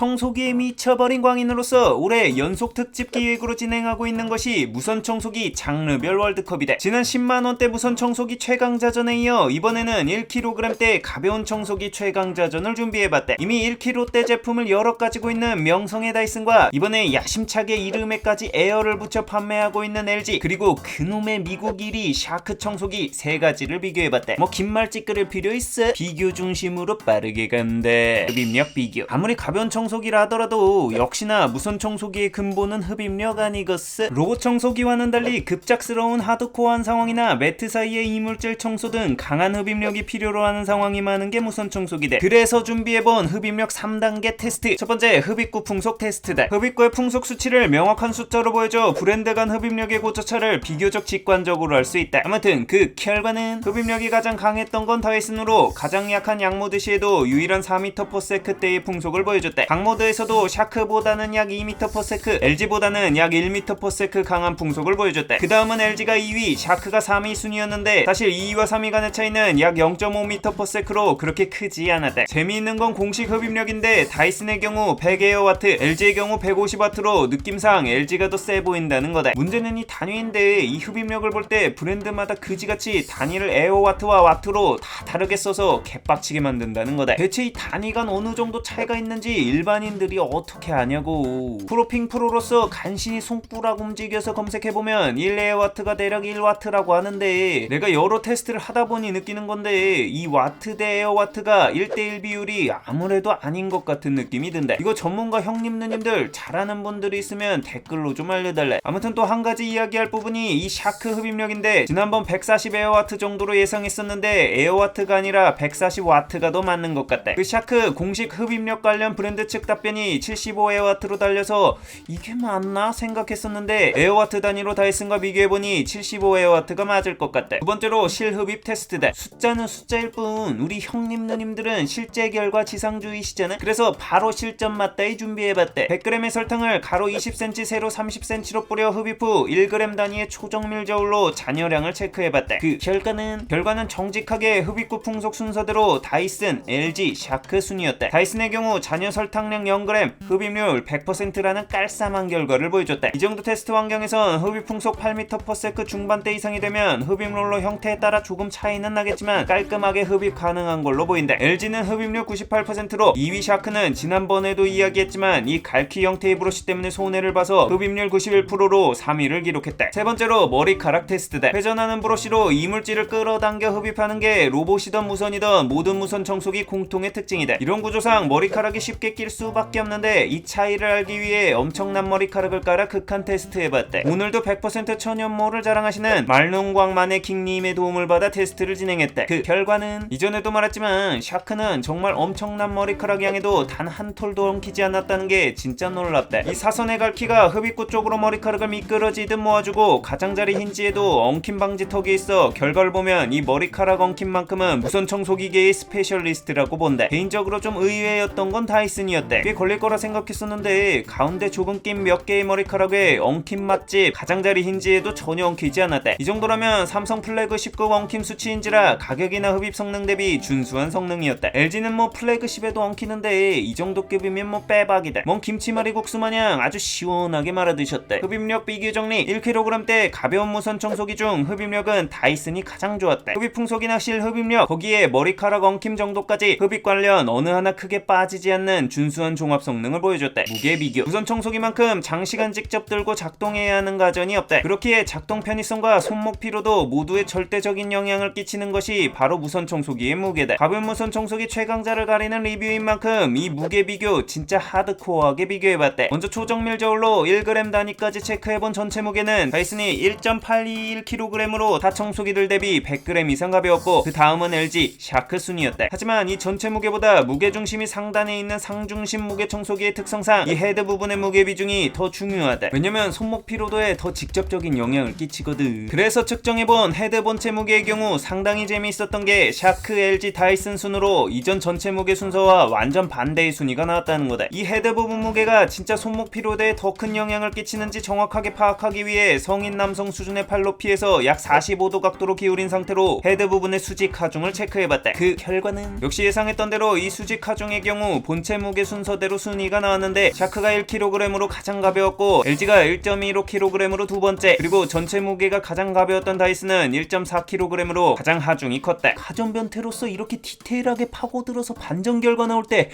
청소기에 미쳐버린 광인으로서 올해 연속 특집 기획으로 진행하고 있는 것이 무선 청소기 장르별 월드컵이다. 지난 10만원대 무선 청소기 최강자전에 이어 이번에는 1kg대 가벼운 청소기 최강자전을 준비해봤다. 이미 1kg대 제품을 여러 가지고 있는 명성의 다이슨과 이번에 야심차게 이름에까지 에어를 붙여 판매하고 있는 LG, 그리고 그놈의 미국 1위 샤크 청소기 세 가지를 비교해봤다. 뭐 긴 말 찌끄릴 필요 있어? 비교 중심으로 빠르게 간다. 흡입력 비교. 아무리 가벼운 청소기라 하더라도 역시나 무선 청소기의 근본은 흡입력 아니겠어? 로봇 청소기와는 달리 급작스러운 하드코어한 상황이나 매트 사이의 이물질 청소 등 강한 흡입력이 필요로 하는 상황이 많은 게 무선 청소기다. 그래서 준비해본 흡입력 3단계 테스트. 첫 번째, 흡입구 풍속 테스트다. 흡입구의 풍속 수치를 명확한 숫자로 보여줘 브랜드 간 흡입력의 고차차를 비교적 직관적으로 알 수 있다. 아무튼 그 결과는 흡입력이 가장 강했던 건 다이슨으로 가장 약한 양모드 시에도 유일한 4m/s대의 풍속을 보여줬다. 강모드에서도 샤크보다는 약 2m/s, LG보다는 약 1m/s 강한 풍속을 보여줬다. 그 다음은 LG가 2위, 샤크가 3위 순위였는데 사실 2위와 3위 간의 차이는 약 0.5m/s로 그렇게 크지 않았다. 재미있는 건 공식 흡입력인데 다이슨의 경우 100에어와트, LG의 경우 150W로 느낌상 LG가 더 세 보인다는 거다. 문제는 이 단위인데 이 흡입력을 볼 때 브랜드마다 그지같이 단위를 에어와트와 와트로 다 다르게 써서 개빡치게 만든다는 거다. 대체 이 단위가 어느 정도 차이가 있는지 일반인들이 어떻게 아냐고. 프로핑 프로로서 간신히 손가락 움직여서 검색해보면 1에어와트가 대략 1와트라고 하는데 내가 여러 테스트를 하다보니 느끼는 건데 이 와트 대 에어와트가 1대1 비율이 아무래도 아닌 것 같은 느낌이 든다. 이거 전문가 형님 누님들 잘하는 분들이 있으면 댓글로 좀 알려달래. 아무튼 또 한 가지 이야기할 부분이 이 샤크 흡입력인데 지난번 140 에어와트 정도로 예상했었는데 에어와트가 아니라 140와트가 더 맞는 것 같다. 그 샤크 공식 흡입력 관련 브랜드 측 답변이 75에어와트로 달려서 이게 맞나 생각했었는데 에어와트 단위로 다이슨과 비교해보니 75에어와트가 맞을 것 같다. 두 번째로 실흡입 테스트다. 숫자는 숫자일 뿐 우리 형님 누님들은 실제 결과 지상주의시잖아. 그래서 바로 실전 맞다이 준비해봤대. 100g의 설탕을 가로 20cm 세로 30cm로 뿌려 흡입 후 1g 단위의 초정밀 저울로 잔여량을 체크해봤대. 그 결과는 정직하게 흡입구 풍속 순서대로 다이슨, LG, 샤크 순이었다. 다이슨의 경우 잔여 설탕량 0g, 흡입률 100%라는 깔쌈한 결과를 보여줬다. 이 정도 테스트 환경에선 흡입 풍속 8m/s 중반대 이상이 되면 흡입롤러 형태에 따라 조금 차이는 나겠지만 깔끔하게 흡입 가능한 걸로 보인다. LG는 흡입률 98%로 2위 샤크는 지난번에도 이야기했지만 이 갈퀴 형태의 브러쉬 때문에 손해를 봐서 흡입률 91%로 3위를 기록했다. 세 번째로 머리카락 테스트다. 회전하는 브러쉬로 이물질을 끌어당겨 흡입하는 게 로봇이던 무선이던 모든 무선 청소기 공통의 특징이다. 이런 구조상 머리카락이 쉽게 낄 수밖에 없는데 이 차이를 알기 위해 엄청난 머리카락을 깔아 극한 테스트해봤다. 오늘도 100% 천연모를 자랑하시는 말농광만의 킹님의 도움을 받아 테스트를 진행했다. 그 결과는 이전에도 말했지만 샤크는 정말 엄청난 머리카락 양에도 단 한 톨도 엉키지 않았다는 게 진짜 놀랍다. 이 사선의 갈퀴가 흡입구 쪽으로 머리카락을 미끄러지듯 모아주고 가장자리 힌지에도 엉킴 방지 턱이 있어 결과를 보면 이 머리카락 엉킴만큼은 무선 청소기계의 스페셜리스트라고 본다. 개인적으로 좀 의외였던 건 다이슨이었대. 꽤 걸릴 거라 생각했었는데 가운데 조금 낀 몇 개의 머리카락에 엉킴 맛집 가장자리 힌지에도 전혀 엉키지 않았대. 이 정도라면 삼성 플래그십급 엉킴 수치인지라 가격이나 흡입 성능 대비 준수한 성능이었다. LG는 뭐 플래그십에도 엉키는데 이 정도 급이면 뭐 빼박이다. 뭔 김치말이 국수 마냥 아주 시원하게 말아드셨대. 흡입력 비교 정리. 1kg대 가벼운 무선 청소기 중 흡입력은 다이슨이 가장 좋았대. 흡입 풍속이나 실 흡입력, 거기에 머리카락 엉킴 정도까지 흡입 관련 어느 하나 크게 빠지지 않는 준수한 종합 성능을 보여줬대. 무게 비교. 무선 청소기만큼 장시간 직접 들고 작동해야 하는 가전이 없대. 그렇기에 작동 편의성과 손목 피로도 모두에 절대적인 영향을 끼치는 것이 바로 무선 청소기의 무게다. 가벼운 무선 청소기 최강자를 가리는 리뷰인 만큼 이 무게 비교 진짜 하드코어하게 비교해봤대. 먼저 초정밀 저울로 1g 단위까지 체크해본 전체 무게는 다이슨이 1.821kg으로 타 청소기들 대비 100g 이상 가벼웠고 그 다음은 LG, 샤크 순이었대. 하지만 이 전체 무게보다 무게중심이 상단에 있는 상중심 무게 청소기의 특성상 이 헤드 부분의 무게 비중이 더 중요하다. 왜냐면 손목 피로도에 더 직접적인 영향을 끼치거든. 그래서 측정해본 헤드 본체 무게의 경우 상당히 재미있었던 게 샤크, LG, 다이슨 순으로 이전 전체 무게 순서와 완전 반대의 순위가 나왔다는 거다. 이 헤드 부분 무게가 진짜 손목 피로도에 더 큰 영향을 끼치는지 정확하게 파악하기 위해 성인 남성 수준의 팔높이에서 약 45도 각도로 기울인 상태로 헤드 부분의 수직 하중을 체크해봤다. 그 결과는 역시 예상했던 대로 이 수직 하중의 경우 본체 무게 순서대로 순위가 나왔는데 샤크가 1kg으로 가장 가벼웠고 LG가 1.15kg으로 두 번째, 그리고 전체 무게가 가장 가벼웠던 다이슨은 1.4kg으로 가장 하중이 컸다. 가전 변태로서 이렇게 디테일하게 파고들어서 반전 결과 나올 때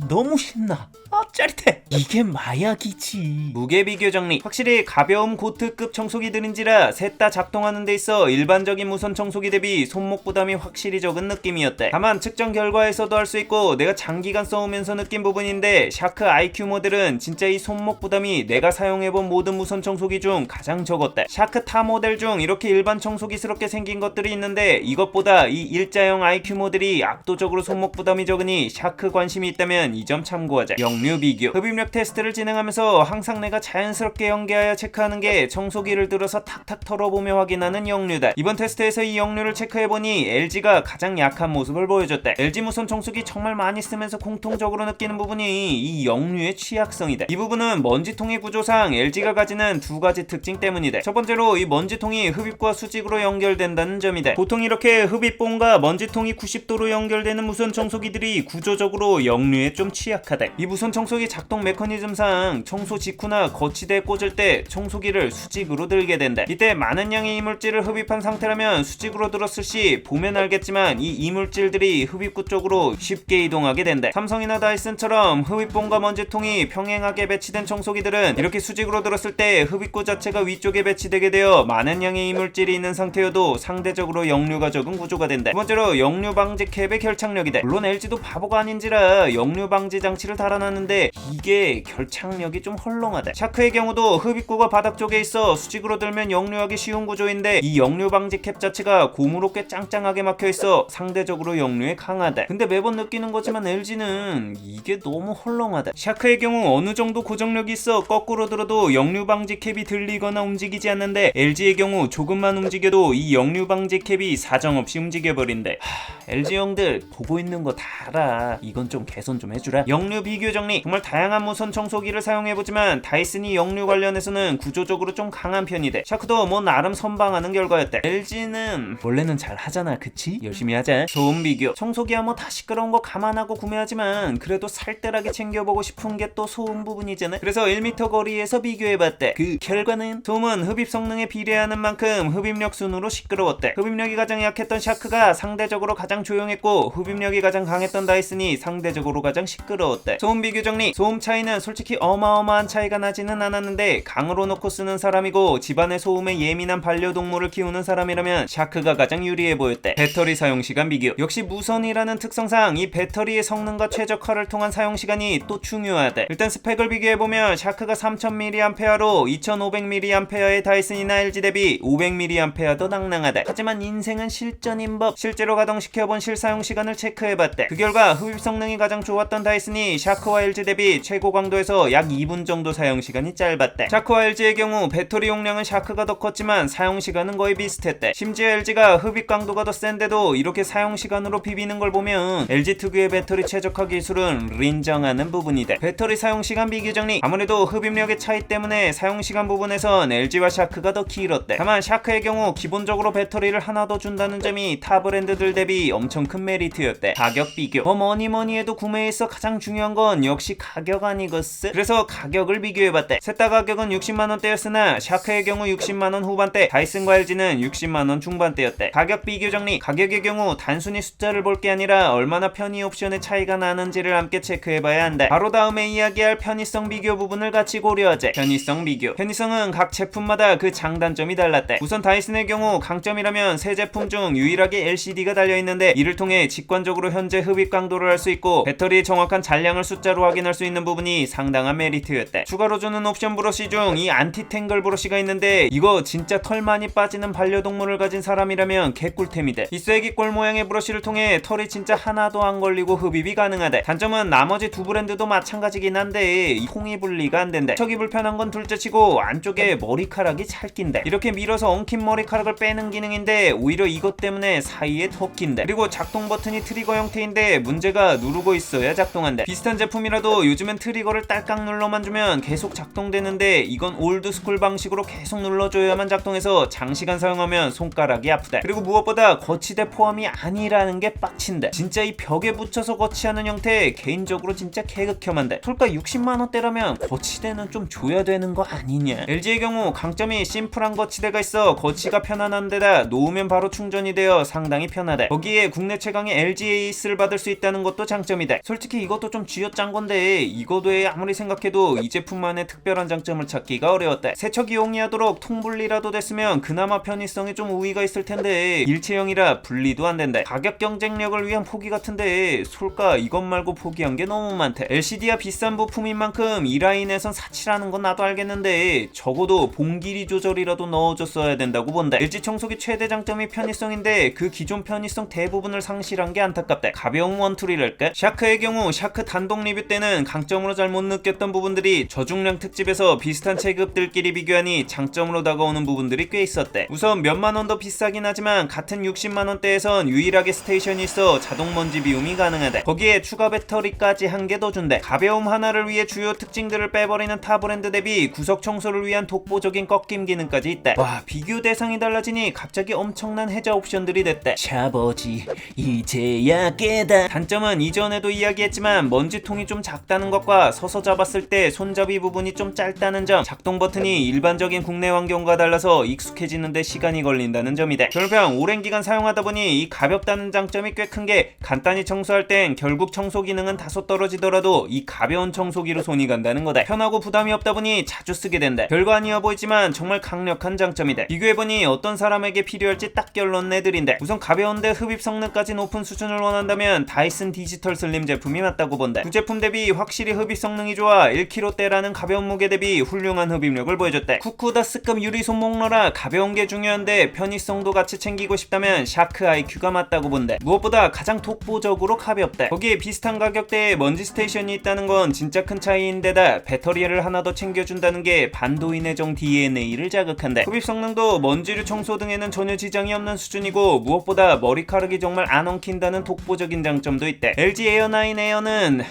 너무 신나. 짜릿해. 이게 마약이지. 무게 비교 정리. 확실히 가벼움 고트급 청소기들인지라 셋 다 작동하는 데 있어 일반적인 무선 청소기 대비 손목 부담이 확실히 적은 느낌이었대. 다만 측정 결과에서도 할 수 있고 내가 장기간 써오면서 느낀 부분인데 샤크 IQ 모델은 진짜 이 손목 부담이 내가 사용해본 모든 무선 청소기 중 가장 적었대. 샤크 타 모델 중 이렇게 일반 청소기스럽게 생긴 것들이 있는데 이것보다 이 일자형 IQ 모델이 압도적으로 손목 부담이 적으니 샤크 관심이 있다면 이 점 참고하자. 역류 비교. 흡입력 테스트를 진행하면서 항상 내가 자연스럽게 연계하여 체크하는 게 청소기를 들어서 탁탁 털어보며 확인하는 역류다. 이번 테스트에서 이 역류를 체크해보니 LG가 가장 약한 모습을 보여줬대. LG 무선 청소기 정말 많이 쓰면서 공통적으로 느끼는 부분이 이 역류의 취약성이다. 이 부분은 먼지통의 구조상 LG가 가지는 두 가지 특징 때문이다. 첫 번째로 이 먼지통이 흡입과 수직으로 연결된다는 점이다. 보통 이렇게 흡입봉과 먼지통이 90도로 연결되는 무선 청소기들이 구조적으로 역류에 좀 취약하다. 이 무선 청소기 작동 메커니즘상 청소 직후나 거치대에 꽂을 때 청소기를 수직으로 들게 된다. 이때 많은 양의 이물질을 흡입한 상태라면 수직으로 들었을 시 보면 알겠지만 이 이물질들이 흡입구 쪽으로 쉽게 이동하게 된다. 삼성이나 다이슨처럼 흡입봉과 먼지통이 평행하게 배치된 청소기들은 이렇게 수직으로 들었을 때 흡입구 자체가 위쪽에 배치되게 되어 많은 양의 이물질이 있는 상태여도 상대적으로 역류가 적은 구조가 된다. 두 번째로 역류 방지 캡의 결착력이다. 물론 LG도 바보가 아닌지라 역류 방지 장치를 달아놨는데 이게 결착력이 좀 헐렁하다. 샤크의 경우도 흡입구가 바닥 쪽에 있어 수직으로 들면 역류하기 쉬운 구조인데 이 역류 방지 캡 자체가 고무로 꽤 짱짱하게 막혀있어 상대적으로 역류에 강하다. 근데 매번 느끼는 거지만 LG는 이게 너무 헐렁하다. 샤크의 경우 어느 정도 고정력이 있어 거꾸로 들어도 역류 방지 캡이 들리거나 움직이지 않는데 LG의 경우 조금만 움직여도 이 역류 방지 캡이 사정없이 움직여버린대. LG 형들 보고 있는 거 다 알아. 이건 좀 개선 좀 해주라. 역류 비교 정리. 정말 다양한 무선 청소기를 사용해보지만 다이슨이 역류 관련해서는 구조적으로 좀 강한 편이대. 샤크도 뭐 나름 선방하는 결과였대. LG는 원래는 잘 하잖아, 그치? 열심히 하자. 소음 비교. 청소기야 뭐 다 시끄러운 거 감안하고 구매하지만 그래도 살뜰하게 챙겨보고 싶은 게 또 소음 부분이잖아. 그래서 1m 거리에서 비교해봤대. 그 결과는 소음은 흡입 성능에 비례하는 만큼 흡입력 순으로 시끄러웠대. 흡입력이 가장 약했던 샤크가 상대적으로 가장 조용했고 흡입력이 가장 강했던 다이슨이 상대적으로 가장 시끄러웠대. 소음 비교 정리. 소음 차이는 솔직히 어마어마한 차이가 나지는 않았는데 강으로 놓고 쓰는 사람이고 집안의 소음에 예민한 반려동물을 키우는 사람이라면 샤크가 가장 유리해 보였대. 배터리 사용시간 비교. 역시 무선이라는 특성상 이 배터리의 성능과 최적화를 통한 사용시간이 또 중요하대. 일단 스펙을 비교해보면 샤크가 3000mAh로 2500mAh의 다이슨이나 LG 대비 500mAh 더 낭낭하다. 하지만 인생은 실전인 법. 실제로 가동시켜본 실사용시간을 체크해봤대. 그 결과 흡입 성능이 가장 좋았던 다이슨이 샤크와 LG 대비 최고 강도에서 약 2분 정도 사용시간이 짧았대. 샤크와 LG의 경우 배터리 용량은 샤크가 더 컸지만 사용시간은 거의 비슷했대. 심지어 LG가 흡입 강도가 더 센데도 이렇게 사용시간으로 비비는 걸 보면 LG 특유의 배터리 최적화 기술은 인정하는 부분이다. 배터리 사용시간 비교 정리. 아무래도 흡입력의 차이 때문에 사용시간 부분에선 LG와 샤크가 더 길었대. 다만 샤크의 경우 기본적으로 배터리를 하나 더 준다는 점이 타 브랜드들 대비 엄청 큰 메리트였대. 가격 비교. 뭐니 해도 구매에서 가장 중요한 건 역시 가격 아니겠어? 그래서 가격을 비교해봤대. 셋 다 가격은 60만원대였으나 샤크의 경우 60만원 후반대, 다이슨과 LG는 60만원 중반대였대. 가격 비교 정리. 가격의 경우 단순히 숫자를 볼 게 아니라 얼마나 편의 옵션의 차이가 나는지를 함께 체크해봐야 한다. 바로 다음에 이야기할 편의성 비교 부분을 같이 고려하자. 편의성 비교. 편의성은 각 제품마다 그 장단점이 달랐대. 우선 다이슨의 경우 강점이라면 새 제품 중 유일하게 LCD가 달려있는데 이를 통해 직관적으로 현재 흡입 강도를 알 수 있고 배터리의 정확한 잔량을 숫자로 확인할 수 있는 부분이 상당한 메리트였대. 추가로 주는 옵션 브러쉬 중 이 안티탱글 브러쉬가 있는데 이거 진짜 털 많이 빠지는 반려동물을 가진 사람이라면 개꿀템이대. 이 쐐기꼴 모양의 브러쉬를 통해 털이 진짜 하나도 안 걸리고 흡입이 가능하대. 단점은 나머지 두 브랜드도 마찬가지긴 한데 통이 분리가 안 된대. 척이 불편한 건 둘째치고 안쪽에 머리카락이 잘 낀대. 이렇게 밀어서 엉킨 머리카락을 빼는 기능인데 오히려 이것 때문에 사이에 더 낀대. 그리고 작동 버튼이 트리거 형태인데 문제가 누르고 있어야 작동한대. 비슷한 제품이라도 그래도 요즘엔 트리거를 딸깍 눌러만 주면 계속 작동되는데 이건 올드스쿨 방식으로 계속 눌러줘야만 작동해서 장시간 사용하면 손가락이 아프다. 그리고 무엇보다 거치대 포함이 아니라는 게 빡친데 진짜 이 벽에 붙여서 거치하는 형태 개인적으로 진짜 개극혐한데 솔까 60만원대라면 거치대는 좀 줘야 되는 거 아니냐. LG의 경우 강점이 심플한 거치대가 있어 거치가 편안한 데다 놓으면 바로 충전이 되어 상당히 편하다. 거기에 국내 최강의 LG 에이스를 받을 수 있다는 것도 장점이다. 솔직히 이것도 좀 쥐어짠 건데 이거 외에 아무리 생각해도 이 제품만의 특별한 장점을 찾기가 어려웠다. 세척이 용이하도록 통분리라도 됐으면 그나마 편의성에 좀 우위가 있을 텐데 일체형이라 분리도 안 된다. 가격 경쟁력을 위한 포기 같은데 솔까 이것 말고 포기한 게 너무 많다. LCD야 비싼 부품인 만큼 이 라인에선 사치라는 건 나도 알겠는데 적어도 봉 길이 조절이라도 넣어줬어야 된다고 본다. LG 청소기 최대 장점이 편의성인데 그 기존 편의성 대부분을 상실한 게 안타깝다. 가벼운 원툴이랄까? 샤크의 경우 샤크 단독 리뷰 때는 강점으로 잘 못 느꼈던 부분들이 저중량 특집에서 비슷한 체급들끼리 비교하니 장점으로 다가오는 부분들이 꽤 있었대. 우선 몇만 원 더 비싸긴 하지만 같은 60만원대에선 유일하게 스테이션이 있어 자동 먼지 비움이 가능하다. 거기에 추가 배터리까지 한 개 더 준대. 가벼움 하나를 위해 주요 특징들을 빼버리는 타 브랜드 대비 구석 청소를 위한 독보적인 꺾임 기능까지 있다. 와, 비교 대상이 달라지니 갑자기 엄청난 해자 옵션들이 됐다. 샤버지 이제야 깨다. 단점은 이전에도 이야기했지만 먼지통이 좀 작다는 것과 서서 잡았을 때 손잡이 부분이 좀 짧다는 점, 작동 버튼이 일반적인 국내 환경과 달라서 익숙해지는데 시간이 걸린다는 점이다. 별명 오랜 기간 사용하다 보니 이 가볍다는 장점이 꽤 큰 게 간단히 청소할 땐 결국 청소 기능은 다소 떨어지더라도 이 가벼운 청소기로 손이 간다는 거다. 편하고 부담이 없다 보니 자주 쓰게 된다. 별거 아니어 보이지만 정말 강력한 장점이다. 비교해보니 어떤 사람에게 필요할지 딱 결론 내드린다. 우선 가벼운데 흡입 성능까지 높은 수준을 원한다면 다이슨 디지털 슬림 제품이 맞다고 본다. 두 제품 대비 확실히 흡입 성능이 좋아 1kg대라는 가벼운 무게 대비 훌륭한 흡입력을 보여줬다. 쿠쿠다스급 유리 손목러라 가벼운 게 중요한데 편의성도 같이 챙기고 싶다면 샤크 IQ가 맞다고 본다. 무엇보다 가장 독보적으로 가볍다. 거기에 비슷한 가격대에 먼지 스테이션이 있다는 건 진짜 큰 차이인데다 배터리를 하나 더 챙겨준다는 게 반도인의 정 DNA를 자극한다. 흡입 성능도 먼지류 청소 등에는 전혀 지장이 없는 수준이고 무엇보다 머리카락이 정말 안 엉킨다는 독보적인 장점도 있다. LG 에어9 에어는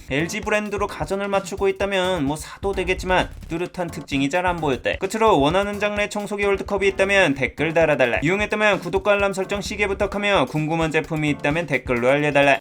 LG 브랜드로 가전을 맞추고 있다면 뭐 사도 되겠지만 뚜렷한 특징이 잘 안 보였다. 끝으로 원하는 장르의 청소기 월드컵이 있다면 댓글 달아달라. 이용했다면 구독과 알람 설정 시계 부탁하며 궁금한 제품이 있다면 댓글로 알려달라.